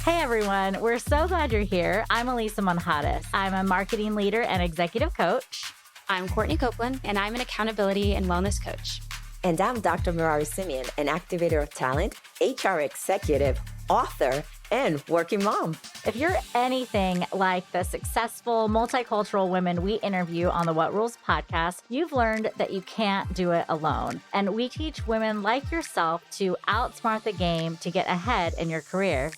Hey everyone, we're so glad you're here. I'm Elisa Monjadas. I'm a marketing leader and executive coach. I'm Courtney Copeland, and I'm an accountability and wellness coach. And I'm Dr. Mirari Simeon, an activator of talent, HR executive, author, and working mom. If you're anything like the successful multicultural women we interview on the What Rules podcast, you've learned that you can't do it alone. And we teach women like yourself to outsmart the game to get ahead in your career.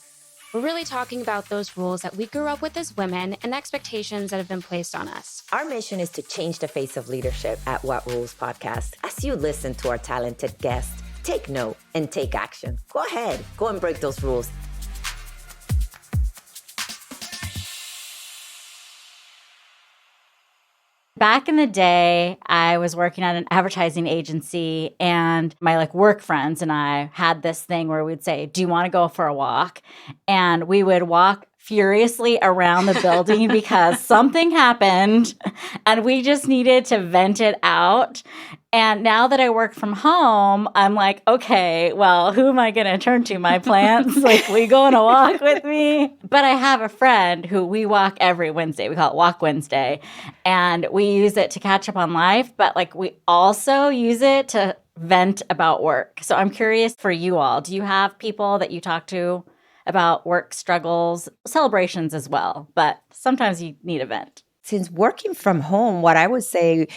We're really talking about those rules that we grew up with as women and expectations that have been placed on us. Our mission is to change the face of leadership at What Rules podcast. As you listen to our talented guests, take note and take action. Go ahead, go and break those rules. Back in the day, I was working at an advertising agency, and my work friends and I had this thing where we'd say, "Do you want to go for a walk?" And we would walk furiously around the building because something happened and we just needed to vent it out. And now that I work from home, I'm like, okay, well, who am I going to turn to? My plants? We go on a walk with me? But I have a friend who we walk every Wednesday. We call it Walk Wednesday. And we use it to catch up on life, but we also use it to vent about work. So I'm curious for you all, do you have people that you talk to about work struggles, celebrations as well, but sometimes you need a vent? Since working from home, what I would say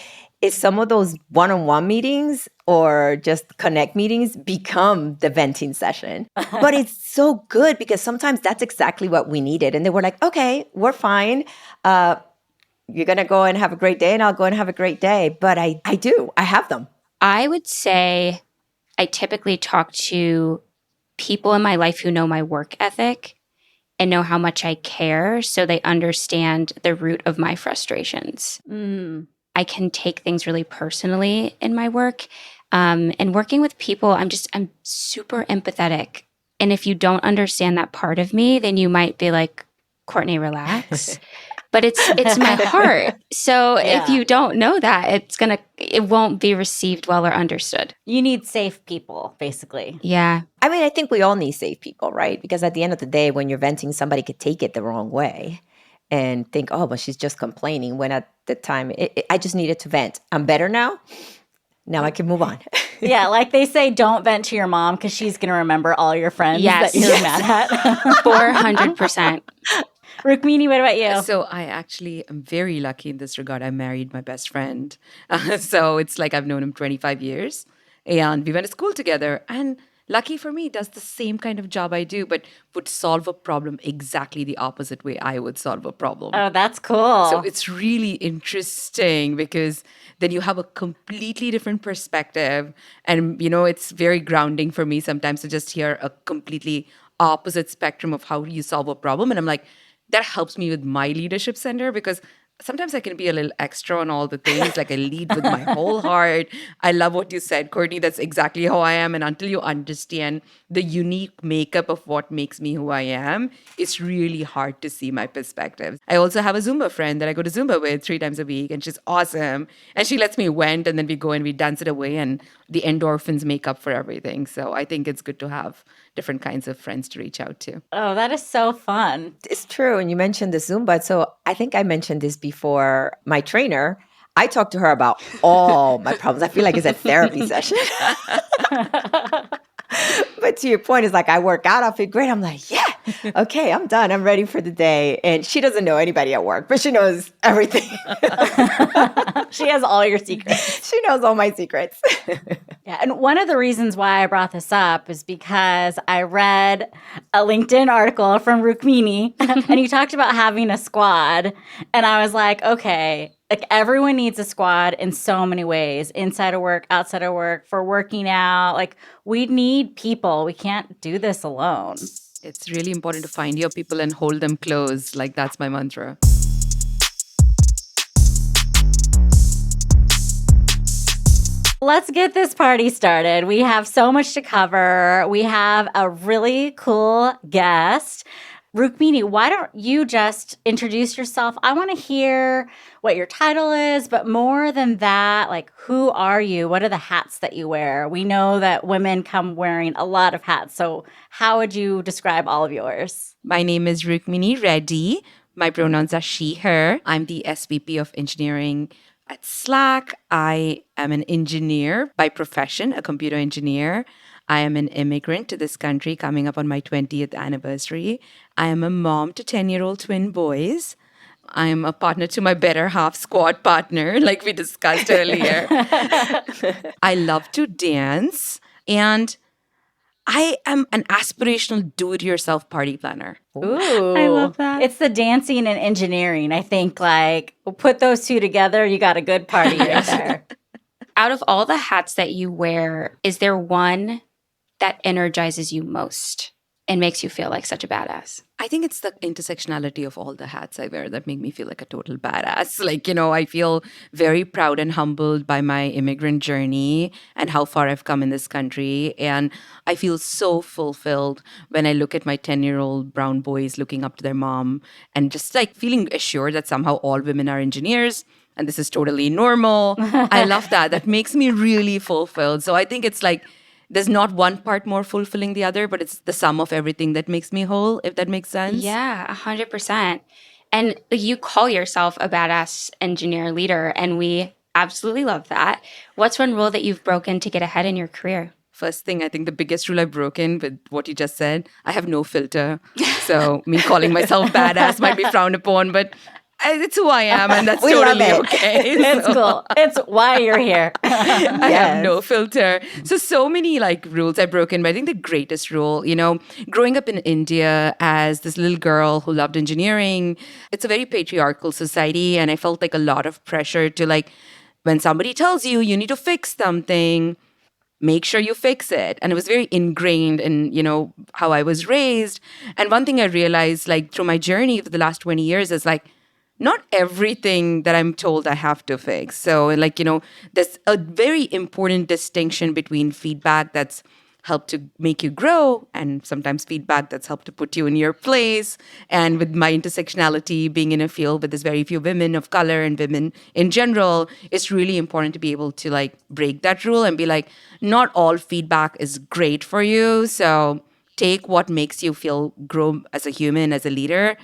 is some of those one-on-one meetings or just connect meetings become the venting session. But it's so good because sometimes that's exactly what we needed. And they were like, okay, we're fine. You're going to go and have a great day and I'll go and have a great day. But I have them. I would say I typically talk to people in my life who know my work ethic and know how much I care, so they understand the root of my frustrations. I can take things really personally in my work. And working with people, I'm super empathetic. And if you don't understand that part of me, then you might be like, Courtney, relax. But it's my heart. So if you don't know that, it won't be received well or understood. You need safe people, basically. Yeah. I mean, I think we all need safe people, right? Because at the end of the day, when you're venting, somebody could take it the wrong way and think, oh, but she's just complaining. When at the time, I just needed to vent. I'm better now. Now I can move on. Yeah, like they say, don't vent to your mom because she's going to remember all your friends that you're mad at. 400%. Rukmini, what about you? So I actually am very lucky in this regard. I married my best friend. So it's like I've known him 25 years. And we went to school together. And lucky for me, does the same kind of job I do, but would solve a problem exactly the opposite way I would solve a problem. Oh, that's cool. So it's really interesting because then you have a completely different perspective. And, it's very grounding for me sometimes to just hear a completely opposite spectrum of how you solve a problem. And I'm like, that helps me with my leadership center because sometimes I can be a little extra on all the things. I lead with my whole heart. I love what you said, Courtney. That's exactly how I am. And until you understand the unique makeup of what makes me who I am, it's really hard to see my perspectives. I also have a Zumba friend that I go to Zumba with 3 times a week. And she's awesome. And she lets me vent. And then we go and we dance it away. And the endorphins make up for everything. So I think it's good to have different kinds of friends to reach out to. Oh, that is so fun. It's true. And you mentioned the Zumba. So I think I mentioned this before. My trainer, I talk to her about all my problems. I feel like it's a therapy session. But to your point, it's like I work out, I feel great. I'm like, yeah, okay, I'm done. I'm ready for the day. And she doesn't know anybody at work, but she knows everything. She has all your secrets. She knows all my secrets. Yeah, and one of the reasons why I brought this up is because I read a LinkedIn article from Rukmini, and you talked about having a squad. And I was like, okay, everyone needs a squad in so many ways, inside of work, outside of work, for working out. We need people. We can't do this alone. It's really important to find your people and hold them close. That's my mantra. Let's get this party started. We have so much to cover. We have a really cool guest. Rukmini, why don't you just introduce yourself? I want to hear what your title is, but more than that, like, who are you? What are the hats that you wear? We know that women come wearing a lot of hats. So how would you describe all of yours? My name is Rukmini Reddy. My pronouns are she, her. I'm the SVP of Engineering at Slack. I am an engineer by profession, a computer engineer. I am an immigrant to this country coming up on my 20th anniversary. I am a mom to 10-year-old twin boys. I am a partner to my better half squad partner, like we discussed earlier. I love to dance. And I am an aspirational do-it-yourself party planner. Ooh. I love that. It's the dancing and engineering. I think, like, put those two together, you got a good party right there. Out of all the hats that you wear, is there one that energizes you most and makes you feel like such a badass? I think it's the intersectionality of all the hats I wear that make me feel like a total badass. Like, I feel very proud and humbled by my immigrant journey and how far I've come in this country. And I feel so fulfilled when I look at my 10-year-old brown boys looking up to their mom and just like feeling assured that somehow all women are engineers and this is totally normal. I love that. That makes me really fulfilled. So I think it's like, there's not one part more fulfilling the other, but it's the sum of everything that makes me whole, if that makes sense. Yeah, 100%. And you call yourself a badass engineer leader, and we absolutely love that. What's one rule that you've broken to get ahead in your career? First thing, I think the biggest rule I've broken with what you just said, I have no filter. So me calling myself badass might be frowned upon, but it's who I am, and that's We love totally it. okay. It's cool. It's why you're here. I have no filter. So many like rules I've broken, but I think the greatest rule, growing up in India as this little girl who loved engineering, it's a very patriarchal society. And I felt like a lot of pressure to like, when somebody tells you you need to fix something, make sure you fix it. And it was very ingrained in, how I was raised. And one thing I realized like through my journey for the last 20 years is like, not everything that I'm told I have to fix. So, like, there's a very important distinction between feedback that's helped to make you grow and sometimes feedback that's helped to put you in your place. And with my intersectionality being in a field with there's very few women of color and women in general, it's really important to be able to like break that rule and be like, not all feedback is great for you. So take what makes you feel grow as a human, as a leader,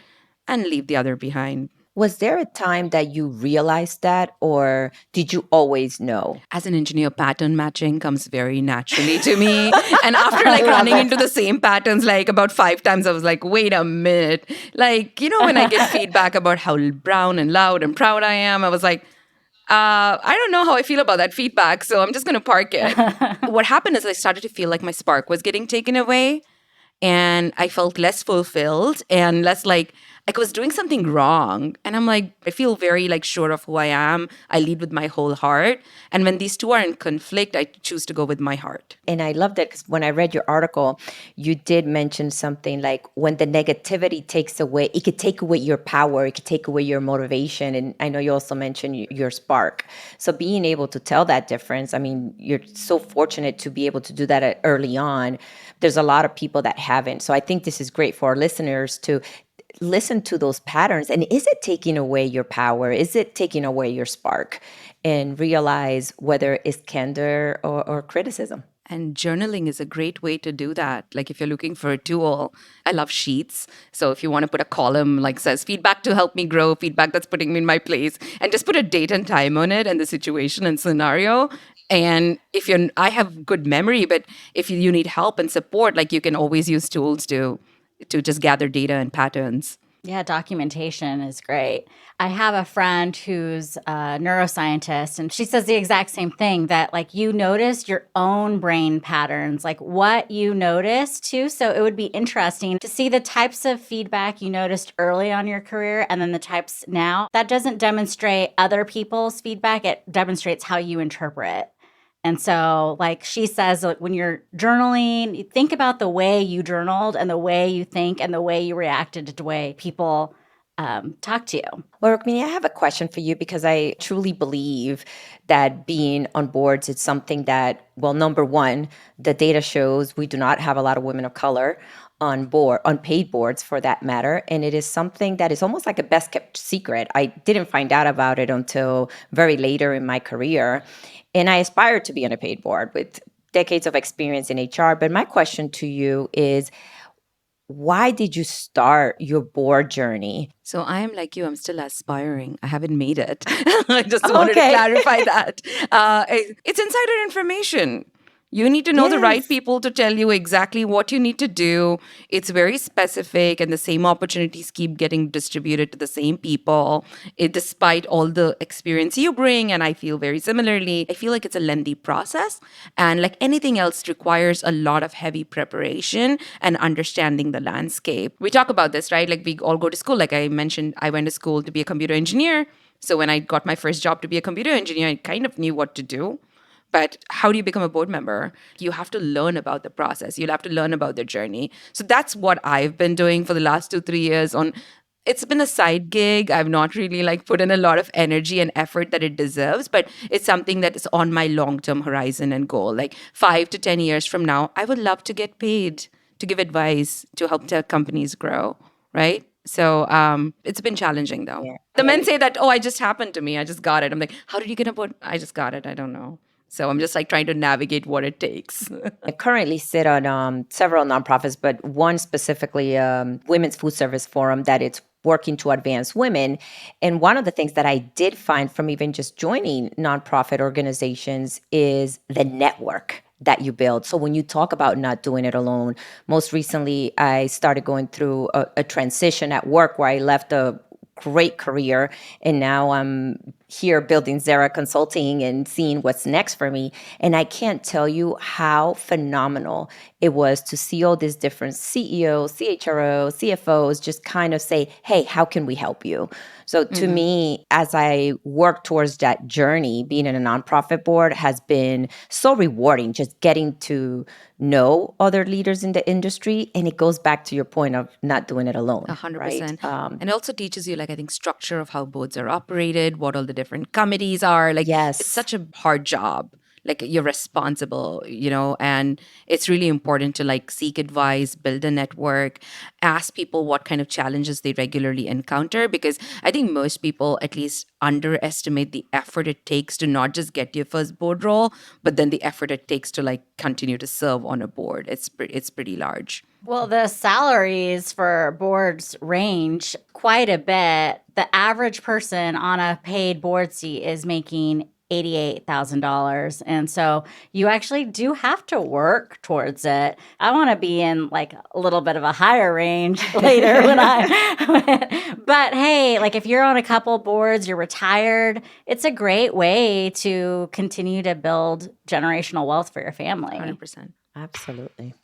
and leave the other behind. Was there a time that you realized that, or did you always know? As an engineer, pattern matching comes very naturally to me. And after like running into the same patterns like about 5 times, I was like, wait a minute. Like, when I get feedback about how brown and loud and proud I am, I was like, I don't know how I feel about that feedback, so I'm just going to park it. What happened is I started to feel like my spark was getting taken away. And I felt less fulfilled and less like I was doing something wrong. And I'm like, I feel very like sure of who I am. I lead with my whole heart. And when these two are in conflict, I choose to go with my heart. And I love that because when I read your article, you did mention something like when the negativity takes away, it could take away your power, it could take away your motivation. And I know you also mentioned your spark. So being able to tell that difference, I mean, you're so fortunate to be able to do that early on. There's a lot of people that haven't. So I think this is great for our listeners to listen to those patterns. And is it taking away your power? Is it taking away your spark? And realize whether it's candor or criticism. And journaling is a great way to do that. Like if you're looking for a tool, I love sheets. So if you want to put a column like says feedback to help me grow, feedback that's putting me in my place, and just put a date and time on it and the situation and scenario. And I have good memory, but if you need help and support, like you can always use tools to just gather data and patterns. Yeah, documentation is great. I have a friend who's a neuroscientist, and she says the exact same thing, that like you noticed your own brain patterns, like what you noticed too. So it would be interesting to see the types of feedback you noticed early on your career and then the types now. That doesn't demonstrate other people's feedback. It demonstrates how you interpret. And so, like she says, like, when you're journaling, you think about the way you journaled and the way you think and the way you reacted to the way people talk to you. Well, Rukmini, I have a question for you because I truly believe that being on boards is something that, well, number one, the data shows we do not have a lot of women of color on board, on paid boards for that matter. And it is something that is almost like a best kept secret. I didn't find out about it until very later in my career. And I aspired to be on a paid board with decades of experience in HR. But my question to you is, why did you start your board journey? So I am like you, I'm still aspiring. I haven't made it. I just wanted to Okay. clarify that. It's insider information. You need to know the right Yes. people to tell you exactly what you need to do. It's very specific, and the same opportunities keep getting distributed to the same people, despite all the experience you bring. And I feel very similarly. I feel like it's a lengthy process. And like anything else, requires a lot of heavy preparation and understanding the landscape. We talk about this, right? Like we all go to school. Like I mentioned, I went to school to be a computer engineer. So when I got my first job to be a computer engineer, I kind of knew what to do. But how do you become a board member? You have to learn about the process. You'll have to learn about the journey. So that's what I've been doing for the last 2-3 years. It's been a side gig. I've not really like put in a lot of energy and effort that it deserves, but it's something that is on my long-term horizon and goal. Like 5 to 10 years from now, I would love to get paid to give advice to help tech companies grow, right? So it's been challenging though. Yeah. The men say that, oh, I just happened to me. I just got it. I'm like, how did you get a board? I just got it. I don't know. So I'm just like trying to navigate what it takes. I currently sit on several nonprofits, but one specifically, Women's Food Service Forum, that it's working to advance women. And one of the things that I did find from even just joining nonprofit organizations is the network that you build. So when you talk about not doing it alone, most recently I started going through a transition at work where I left a great career and now I'm here building Zara Consulting and seeing what's next for me. And I can't tell you how phenomenal it was to see all these different CEOs, CHROs, CFOs just kind of say, hey, how can we help you? So to me, as I work towards that journey, being in a nonprofit board has been so rewarding, just getting to know other leaders in the industry. And it goes back to your point of not doing it alone. 100%. Right? And it also teaches you, like, I think, structure of how boards are operated, what all the different committees are. Like, Yes. it's such a hard job. Like, you're responsible, and it's really important to like seek advice, build a network, ask people what kind of challenges they regularly encounter. Because I think most people at least underestimate the effort it takes to not just get your first board role, but then the effort it takes to like continue to serve on a board. It's pretty large. Well, the salaries for boards range quite a bit. The average person on a paid board seat is making $88,000. And so you actually do have to work towards it. I want to be in like a little bit of a higher range later but hey, like if you're on a couple boards, you're retired, it's a great way to continue to build generational wealth for your family. 100%. Absolutely.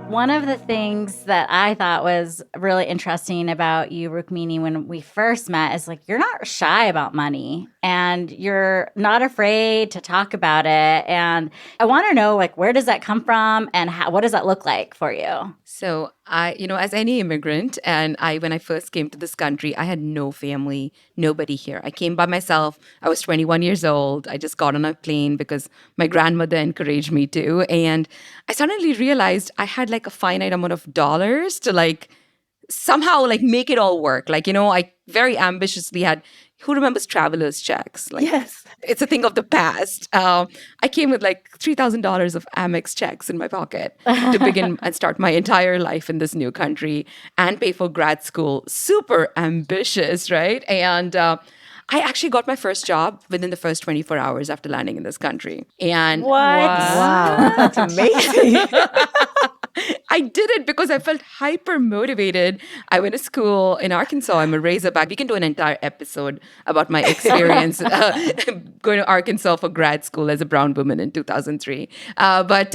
One of the things that I thought was really interesting about you, Rukmini, when we first met is like you're not shy about money and you're not afraid to talk about it. And I want to know, like, where does that come from and what does that look like for you? So I, as any immigrant, and when I first came to this country, I had no family, nobody here. I came by myself. I was 21 years old. I just got on a plane because my grandmother encouraged me to. And I suddenly realized I had like a finite amount of dollars to like somehow like make it all work. Like, I very ambitiously had, who remembers traveler's checks? Like, Yes. It's a thing of the past. I came with like $3,000 of Amex checks in my pocket to begin and start my entire life in this new country and pay for grad school. Super ambitious, right? And I actually got my first job within the first 24 hours after landing in this country. And What? Wow, that's amazing. I did it because I felt hyper motivated. I went to school in Arkansas. I'm a Razorback. We can do an entire episode about my experience going to Arkansas for grad school as a brown woman in 2003. But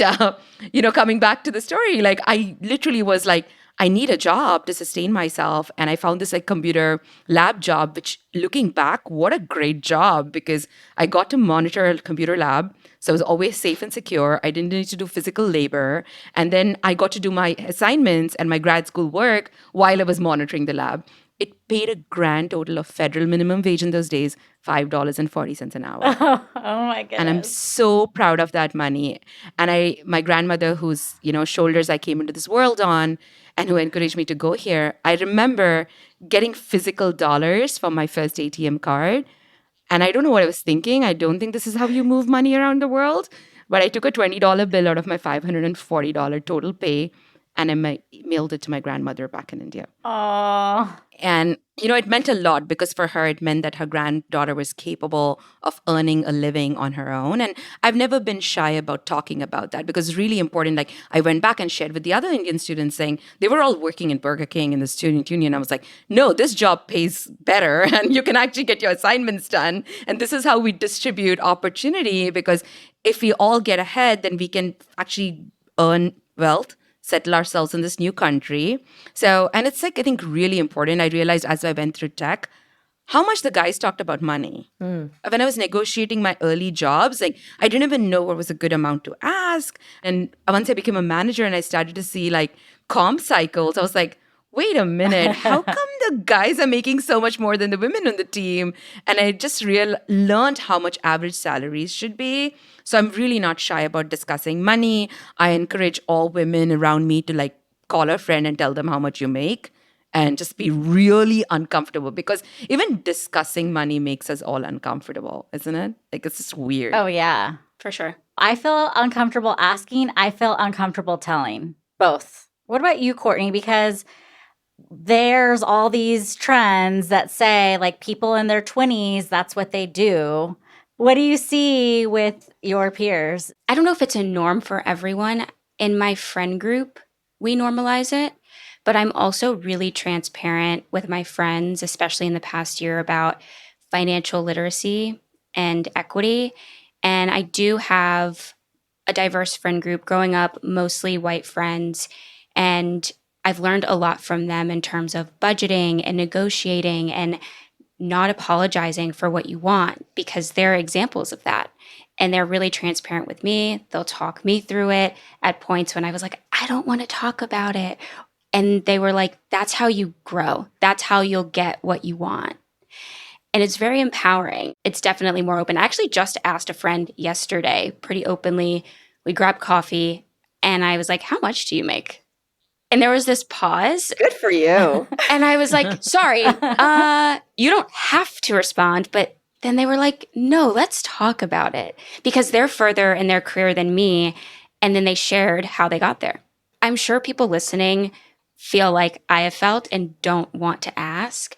coming back to the story, like I literally was like, I need a job to sustain myself. And I found this like computer lab job, which looking back, what a great job, because I got to monitor a computer lab. So it was always safe and secure. I didn't need to do physical labor. And then I got to do my assignments and my grad school work while I was monitoring the lab. It paid a grand total of federal minimum wage in those days, $5.40 an hour. Oh my And I'm goodness. so proud of that money. And my grandmother, whose, shoulders I came into this world on and who encouraged me to go here, I remember getting physical dollars from my first ATM card. And I don't know what I was thinking. I don't think this is how you move money around the world. But I took a $20 bill out of my $540 total pay and I mailed it to my grandmother back in India. Oh, And, it meant a lot because for her, it meant that her granddaughter was capable of earning a living on her own. And I've never been shy about talking about that because it's really important. Like I went back and shared with the other Indian students saying they were all working in Burger King in the student union. I was like, no, this job pays better and you can actually get your assignments done. And this is how we distribute opportunity, because if we all get ahead, then we can actually earn wealth, settle ourselves in this new country. So, and it's like, I think really important. I realized as I went through tech, how much the guys talked about money. When I was negotiating my early jobs, like I didn't even know what was a good amount to ask. And once I became a manager and I started to see like comp cycles, I was like, wait a minute, how come the guys are making so much more than the women on the team? And I just learned how much average salaries should be. So I'm really not shy about discussing money. I encourage all women around me to like call a friend and tell them how much you make and just be really uncomfortable, because even discussing money makes us all uncomfortable, isn't it? Like it's just weird. oh yeah. For sure. I feel uncomfortable asking. I feel uncomfortable telling. Both. What about you, Courtney? Because there's all these trends that say like people in their 20s, that's what they do. What do you see with your peers? I don't know if it's a norm for everyone. In my friend group, we normalize it, but I'm also really transparent with my friends, especially in the past year, about financial literacy and equity. And I do have a diverse friend group growing up, mostly white friends. And I've learned a lot from them in terms of budgeting and negotiating and not apologizing for what you want, because they're examples of that. And they're really transparent with me. They'll talk me through it at points when I was like, I don't want to talk about it. And they were like, that's how you grow. That's how you'll get what you want. And it's very empowering. It's definitely more open. I actually just asked a friend yesterday pretty openly. We grabbed coffee and I was like, how much do you make? And there was this pause. Good for you. And I was like, sorry, you don't have to respond. But then they were like, no, let's talk about it, because they're further in their career than me. And then they shared how they got there. I'm sure people listening feel like I have felt and don't want to ask.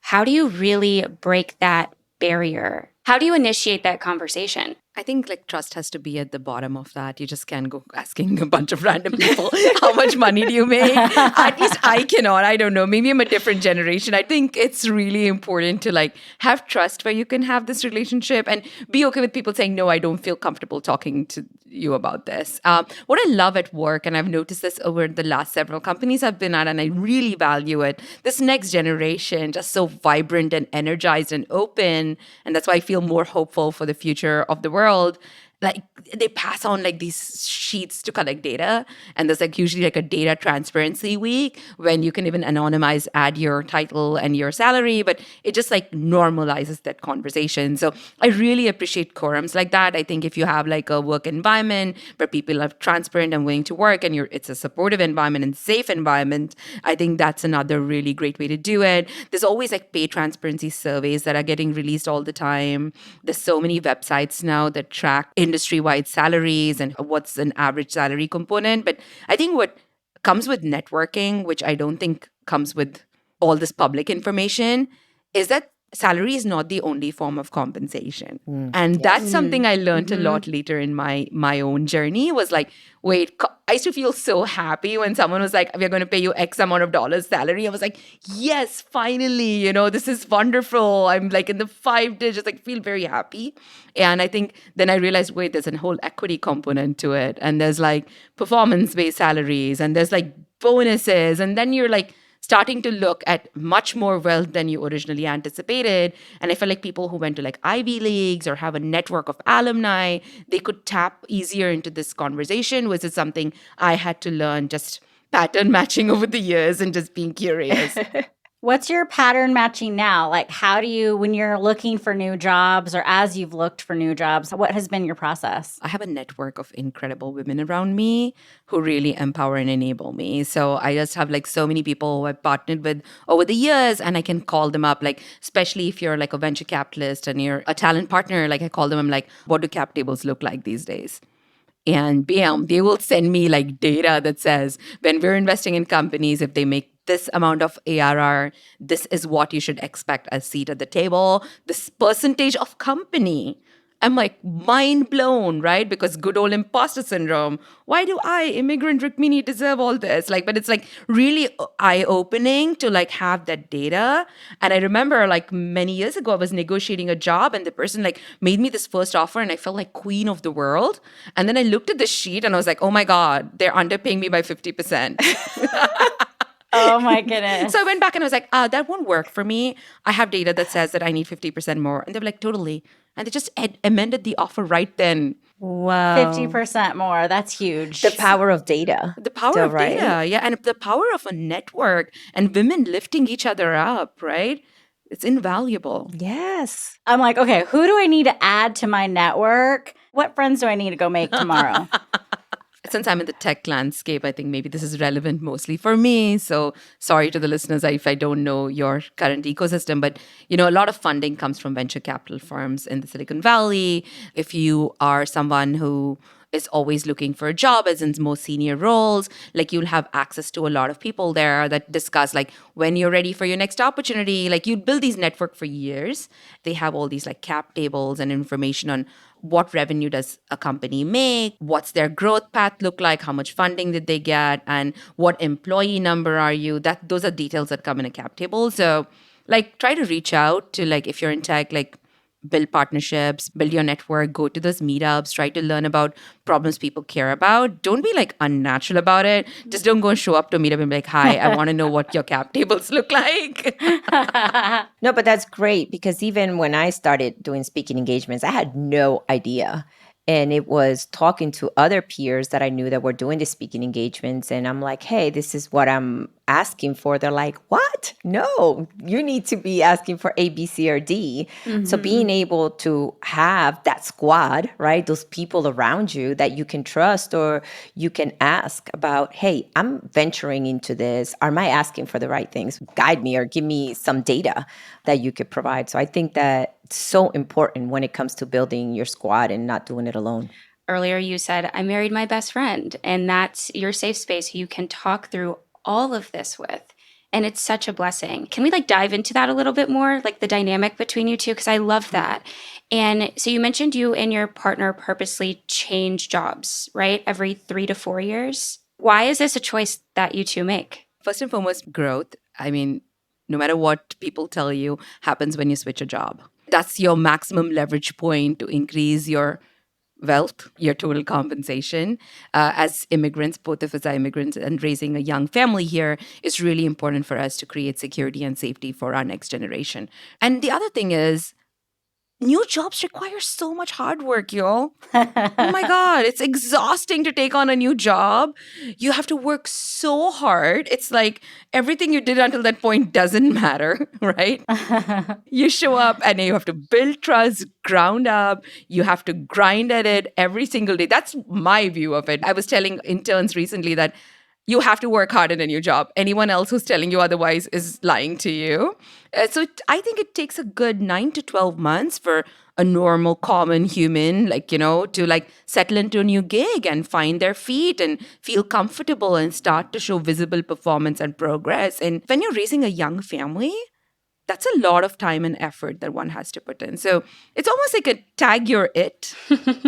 How do you really break that barrier? How do you initiate that conversation? I think like trust has to be at the bottom of that. You just can't go asking a bunch of random people, how much money do you make? At least I cannot. I don't know. Maybe I'm a different generation. I think it's really important to like have trust where you can have this relationship and be okay with people saying, no, I don't feel comfortable talking to you about this. What I love at work, and I've noticed this over the last several companies I've been at, and I really value it, this next generation, just so vibrant and energized and open. And that's why I feel more hopeful for the future of the world. Like they pass on like these sheets to collect data, and there's like usually like a data transparency week when you can even anonymize, add your title and your salary, but it just like normalizes that conversation. So I really appreciate quorums like that. I think if you have like a work environment where people are transparent and willing to work, and it's a supportive environment and safe environment, I think that's another really great way to do it. There's always like pay transparency surveys that are getting released all the time. There's so many websites now that track industry-wide salaries and what's an average salary component. But I think what comes with networking, which I don't think comes with all this public information, is that salary is not the only form of compensation. And that's something I learned a lot later in my own journey, was like, wait, I used to feel so happy when someone was like, we're going to pay you X amount of dollars salary. I was like, yes, finally, this is wonderful. I'm like in the 5 digits, like feel very happy. And I think then I realized, wait, there's a whole equity component to it. And there's like performance-based salaries, and there's like bonuses. And then you're like starting to look at much more wealth than you originally anticipated. And I feel like people who went to like Ivy Leagues or have a network of alumni, they could tap easier into this conversation, which is something I had to learn just pattern matching over the years and just being curious. What's your pattern matching now? Like, how do you, when you're looking for new jobs or as you've looked for new jobs, what has been your process? I have a network of incredible women around me who really empower and enable me. So I just have like so many people who I've partnered with over the years, and I can call them up, like, especially if you're like a venture capitalist and you're a talent partner, like I call them, I'm like, what do cap tables look like these days? And bam, they will send me like data that says when we're investing in companies, if they make this amount of ARR, this is what you should expect as seat at the table, this percentage of company. I'm like mind blown, right? Because good old imposter syndrome. Why do I, immigrant Rukmini, deserve all this? Like, but it's like really eye opening to like have that data. And I remember like many years ago, I was negotiating a job and the person like made me this first offer and I felt like queen of the world. And then I looked at the sheet and I was like, oh my God, they're underpaying me by 50%. Oh my goodness. So I went back and I was like, that won't work for me. I have data that says that I need 50% more. And they were like, totally. And they just amended the offer right then. Whoa. 50% more. That's huge. The power of data. The power Still, of data, yeah. And the power of a network and women lifting each other up, right? It's invaluable. Yes. I'm like, okay, who do I need to add to my network? What friends do I need to go make tomorrow? Since I'm in the tech landscape, I think maybe this is relevant mostly for me. So sorry to the listeners if I don't know your current ecosystem, but you know, a lot of funding comes from venture capital firms in the Silicon Valley. If you are someone who is always looking for a job as in more senior roles, like you'll have access to a lot of people there that discuss like when you're ready for your next opportunity, like you build these network for years. They have all these like cap tables and information on what revenue does a company make, what's their growth path look like, how much funding did they get, and what employee number are you. That those are details that come in a cap table. So like try to reach out to like if you're in tech, like build partnerships, build your network, go to those meetups, try to learn about problems people care about. Don't be like unnatural about it. Just don't go and show up to a meetup and be like, hi, I want to know what your cap tables look like. No, but that's great because even when I started doing speaking engagements, I had no idea. And it was talking to other peers that I knew that were doing the speaking engagements. And I'm like, hey, this is what I'm asking for. They're like, what? No, you need to be asking for A, B, C, or D. So being able to have that squad, right? Those people around you that you can trust or you can ask about, hey, I'm venturing into this. Am I asking for the right things? Guide me or give me some data that you could provide. So I think that it's so important when it comes to building your squad and not doing it alone. Earlier, you said, I married my best friend, and that's your safe space who you can talk through all of this with. And it's such a blessing. Can we like dive into that a little bit more, like the dynamic between you two? Because I love that. And so you mentioned you and your partner purposely change jobs, right? Every 3 to 4 years. Why is this a choice that you two make? First and foremost, growth. I mean, no matter what people tell you, happens when you switch a job. That's your maximum leverage point to increase your wealth, your total compensation. As immigrants, both of us are immigrants, and raising a young family here is really important for us to create security and safety for our next generation. And the other thing is, new jobs require so much hard work, y'all. Oh my God, it's exhausting to take on a new job. You have to work so hard. It's like everything you did until that point doesn't matter, right? You show up and you have to build trust ground up. You have to grind at it every single day. That's my view of it. I was telling interns recently that you have to work hard in a new job. Anyone else who's telling you otherwise is lying to you. I think it takes a good 9 to 12 months for a normal, common human, like, you know, to like settle into a new gig and find their feet and feel comfortable and start to show visible performance and progress. And when you're raising a young family, that's a lot of time and effort that one has to put in. So it's almost like a tag your it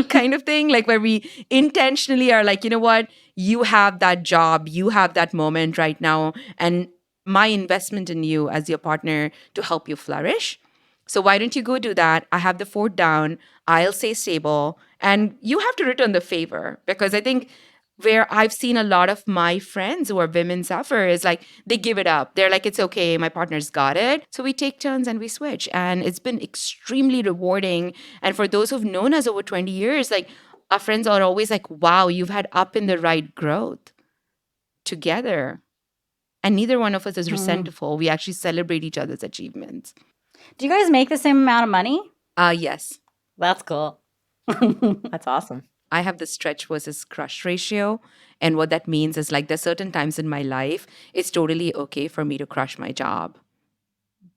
kind of thing, like where we intentionally are like, you know what, you have that job, you have that moment right now, and my investment in you as your partner to help you flourish. So why don't you go do that? I have the fort down, I'll stay stable, and you have to return the favor because I think where I've seen a lot of my friends who are women suffer is like they give it up. They're like, it's okay, my partner's got it. So we take turns and we switch. And it's been extremely rewarding. And for those who've known us over 20 years, like our friends are always like, wow, you've had up in the right growth together. And neither one of us is resentful. We actually celebrate each other's achievements. Do you guys make the same amount of money? Yes. That's cool. That's awesome. I have the stretch versus crush ratio. And what that means is like there's certain times in my life, it's totally okay for me to crush my job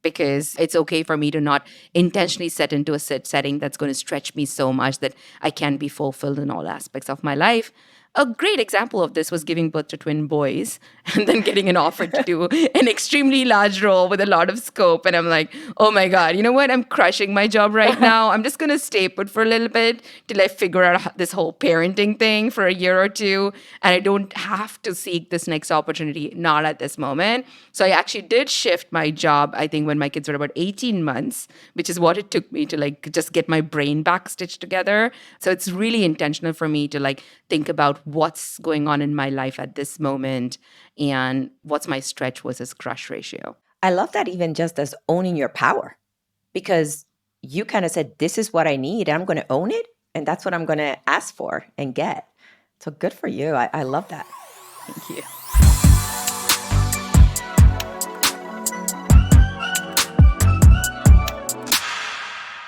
because it's okay for me to not intentionally set into a setting that's going to stretch me so much that I can't be fulfilled in all aspects of my life. A great example of this was giving birth to twin boys and then getting an offer to do an extremely large role with a lot of scope. And I'm like, oh my God, you know what? I'm crushing my job right now. I'm just going to stay put for a little bit till I figure out this whole parenting thing for a year or two. And I don't have to seek this next opportunity, not at this moment. So I actually did shift my job, I think, when my kids were about 18 months, which is what it took me to like just get my brain back stitched together. So it's really intentional for me to like think about what's going on in my life at this moment and what's my stretch versus crush ratio. I love that even just as owning your power, because you kind of said, this is what I need and I'm going to own it. And that's what I'm going to ask for and get. So good for you. I love that. Thank you.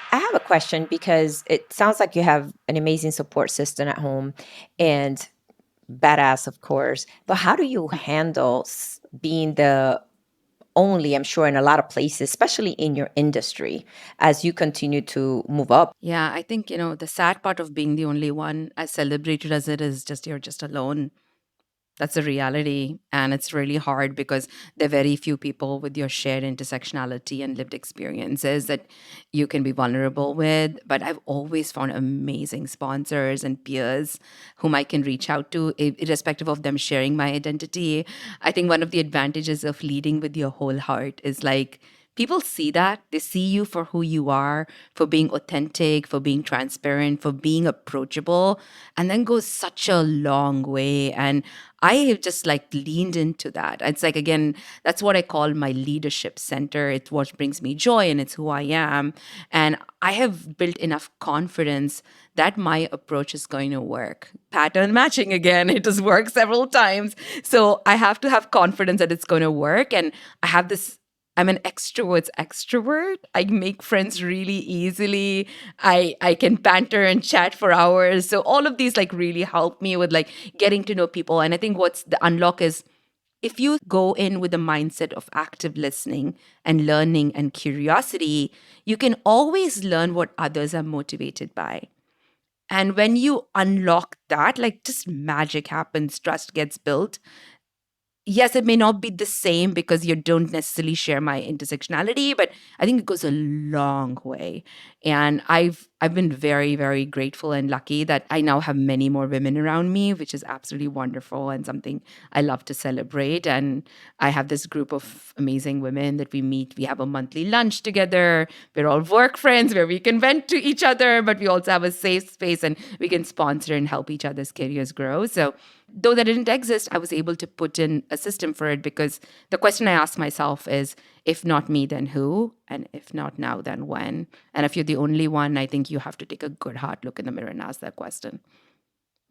I have a question because it sounds like you have an amazing support system at home and badass, of course. But how do you handle being the only, I'm sure, in a lot of places, especially in your industry, as you continue to move up? Yeah, I think, the sad part of being the only one, as celebrated as it is, just you're just alone. That's a reality. And it's really hard because there are very few people with your shared intersectionality and lived experiences that you can be vulnerable with. But I've always found amazing sponsors and peers whom I can reach out to, irrespective of them sharing my identity. I think one of the advantages of leading with your whole heart is like, people see that. They see you for who you are, for being authentic, for being transparent, for being approachable, and then goes such a long way. And I have just like leaned into that. It's like, again, that's what I call my leadership center. It's what brings me joy and it's who I am. And I have built enough confidence that my approach is going to work. Pattern matching again, it has worked several times. So I have to have confidence that it's going to work. And I have this, I'm an extrovert's extrovert. I make friends really easily. I can banter and chat for hours. So all of these like really help me with like getting to know people. And I think what's the unlock is if you go in with a mindset of active listening and learning and curiosity, you can always learn what others are motivated by. And when you unlock that, like just magic happens, trust gets built. Yes, it may not be the same because you don't necessarily share my intersectionality, but I think it goes a long way. And I've been very, very grateful and lucky that I now have many more women around me, which is absolutely wonderful and something I love to celebrate. And I have this group of amazing women that we meet. We have a monthly lunch together. We're all work friends where we can vent to each other, but we also have a safe space and we can sponsor and help each other's careers grow. So though that didn't exist, I was able to put in a system for it because the question I ask myself is, if not me, then who? And if not now, then when? And if you're the only one, I think you have to take a good hard look in the mirror and ask that question.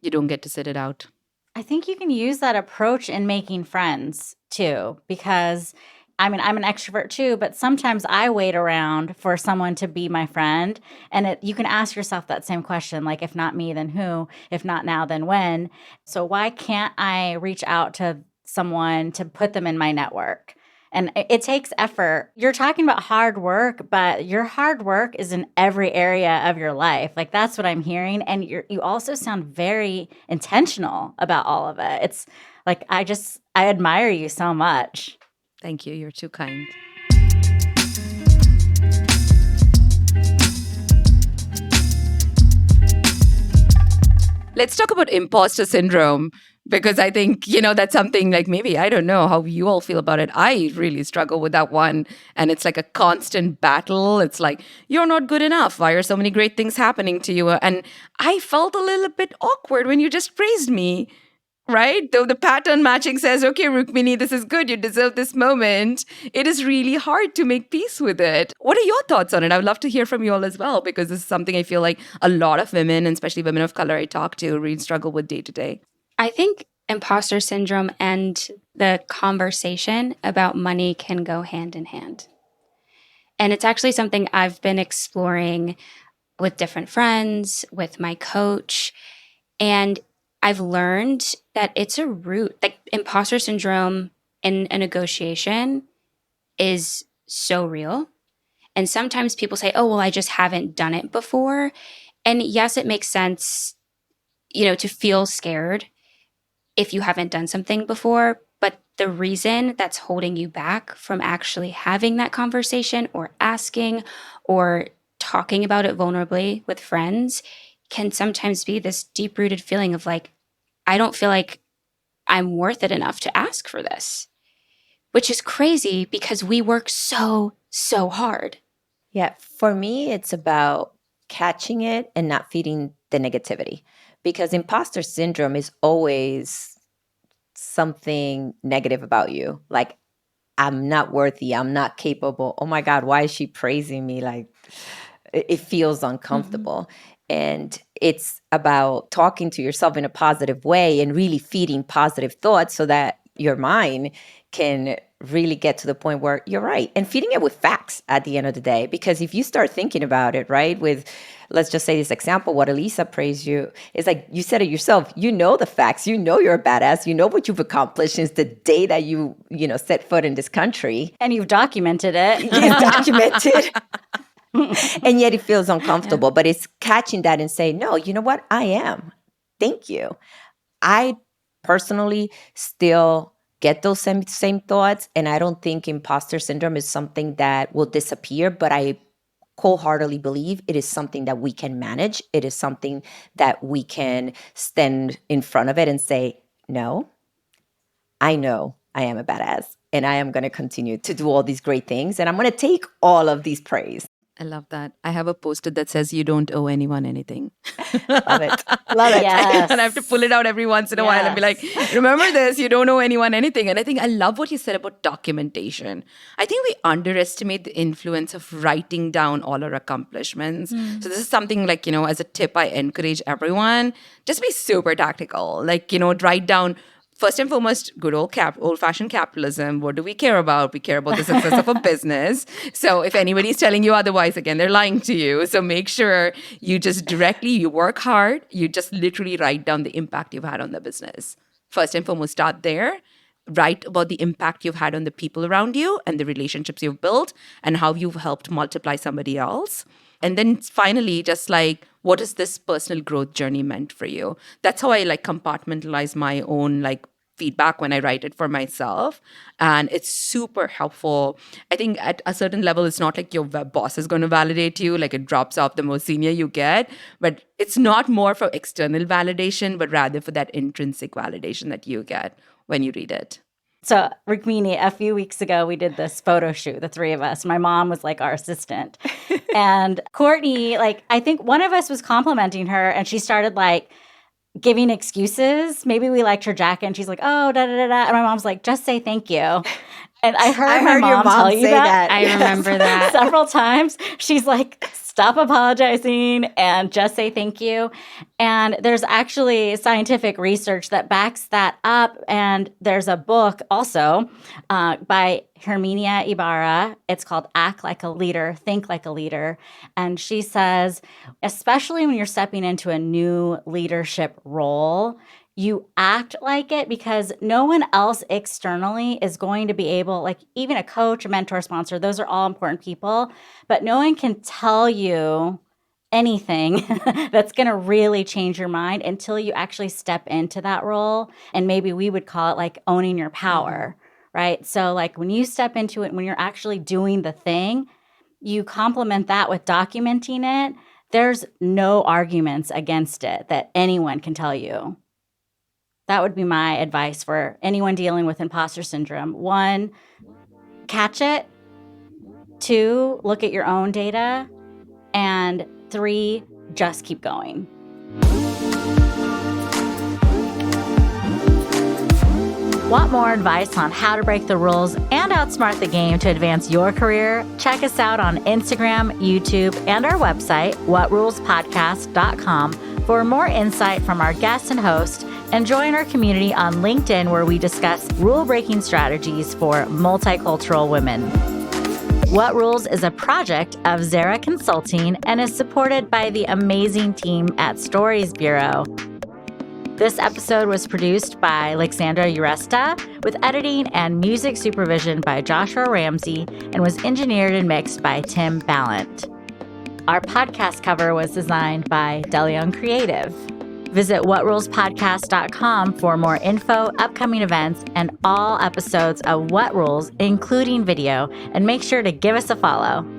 You don't get to sit it out. I think you can use that approach in making friends too, because I mean, I'm an extrovert too, but sometimes I wait around for someone to be my friend. And you can ask yourself that same question, like, if not me, then who? If not now, then when? So why can't I reach out to someone to put them in my network? And it takes effort. You're talking about hard work, but your hard work is in every area of your life. Like that's what I'm hearing. And you also sound very intentional about all of it. It's like, I admire you so much. Thank you. You're too kind. Let's talk about imposter syndrome, because I think, that's something like maybe, I don't know how you all feel about it. I really struggle with that one. And it's like a constant battle. It's like, you're not good enough. Why are so many great things happening to you? And I felt a little bit awkward when you just praised me. right? Though the pattern matching says, okay, Rukmini, this is good. You deserve this moment. It is really hard to make peace with it. What are your thoughts on it? I would love to hear from you all as well, because this is something I feel like a lot of women, and especially women of color I talk to, really struggle with day to day. I think imposter syndrome and the conversation about money can go hand in hand. And it's actually something I've been exploring with different friends, with my coach. And I've learned that it's a root, like imposter syndrome in a negotiation is so real. And sometimes people say, oh, well, I just haven't done it before. And yes, it makes sense, to feel scared if you haven't done something before. But the reason that's holding you back from actually having that conversation or asking or talking about it vulnerably with friends can sometimes be this deep-rooted feeling of like, I don't feel like I'm worth it enough to ask for this, which is crazy because we work so hard. Yeah, for me, it's about catching it and not feeding the negativity, because imposter syndrome is always something negative about you. Like, I'm not worthy, I'm not capable. Oh my God, why is she praising me? Like, it feels uncomfortable. And it's about talking to yourself in a positive way and really feeding positive thoughts so that your mind can really get to the point where you're right, and feeding it with facts at the end of the day. Because if you start thinking about it, right, with, let's just say this example, what Elisa praised you, is like, you said it yourself, you know the facts, you know you're a badass, you know what you've accomplished since the day that you set foot in this country. And you've documented it. It's documented. And yet it feels uncomfortable. But it's catching that and saying, no, you know what? I am. Thank you. I personally still get those same thoughts. And I don't think imposter syndrome is something that will disappear, but I wholeheartedly believe it is something that we can manage. It is something that we can stand in front of it and say, no, I know I am a badass and I am going to continue to do all these great things. And I'm going to take all of these praise. I love that. I have a post-it that says, you don't owe anyone anything. Love it. Love it. Yes. And I have to pull it out every once in a while and be like, remember this, you don't owe anyone anything. And I think I love what you said about documentation. I think we underestimate the influence of writing down all our accomplishments. So this is something like, as a tip, I encourage everyone, just be super tactical. Like, write down, first and foremost, good old-fashioned capitalism. What do we care about? We care about the success of a business. So if anybody's telling you otherwise, again, they're lying to you. So make sure you just you work hard. You just literally write down the impact you've had on the business. First and foremost, start there. Write about the impact you've had on the people around you and the relationships you've built and how you've helped multiply somebody else. And then finally, just like, what has this personal growth journey meant for you? That's how I compartmentalize my own feedback when I write it for myself. And it's super helpful. I think at a certain level, it's not like your boss is going to validate you, like it drops off the more senior you get. But it's not more for external validation, but rather for that intrinsic validation that you get when you read it. So, Rukmini, a few weeks ago, we did this photo shoot, the three of us. My mom was our assistant. And Courtney, I think one of us was complimenting her and she started giving excuses. Maybe we liked her jacket and she's like, oh, da da da da. And my mom's like, just say thank you. And I heard my mom tell you that. I remember that. Several times. She's like, stop apologizing and just say thank you. And there's actually scientific research that backs that up. And there's a book also by Herminia Ibarra. It's called Act Like a Leader, Think Like a Leader. And she says, especially when you're stepping into a new leadership role, you act like it because no one else externally is going to be able, even a coach, a mentor, sponsor, those are all important people, but no one can tell you anything that's going to really change your mind until you actually step into that role. And maybe we would call it owning your power, right? So when you step into it, when you're actually doing the thing, you complement that with documenting it. There's no arguments against it that anyone can tell you. That would be my advice for anyone dealing with imposter syndrome. 1, catch it. 2, look at your own data. And 3, just keep going. Want more advice on how to break the rules and outsmart the game to advance your career? Check us out on Instagram, YouTube, and our website, whatrulespodcast.com, for more insight from our guests and hosts, and join our community on LinkedIn where we discuss rule-breaking strategies for multicultural women. What Rules is a project of Zara Consulting and is supported by the amazing team at Stories Bureau. This episode was produced by Alexandra Uresta with editing and music supervision by Joshua Ramsey and was engineered and mixed by Tim Ballant. Our podcast cover was designed by DeLeon Creative. Visit whatrulespodcast.com for more info, upcoming events, and all episodes of What Rules, including video, and make sure to give us a follow.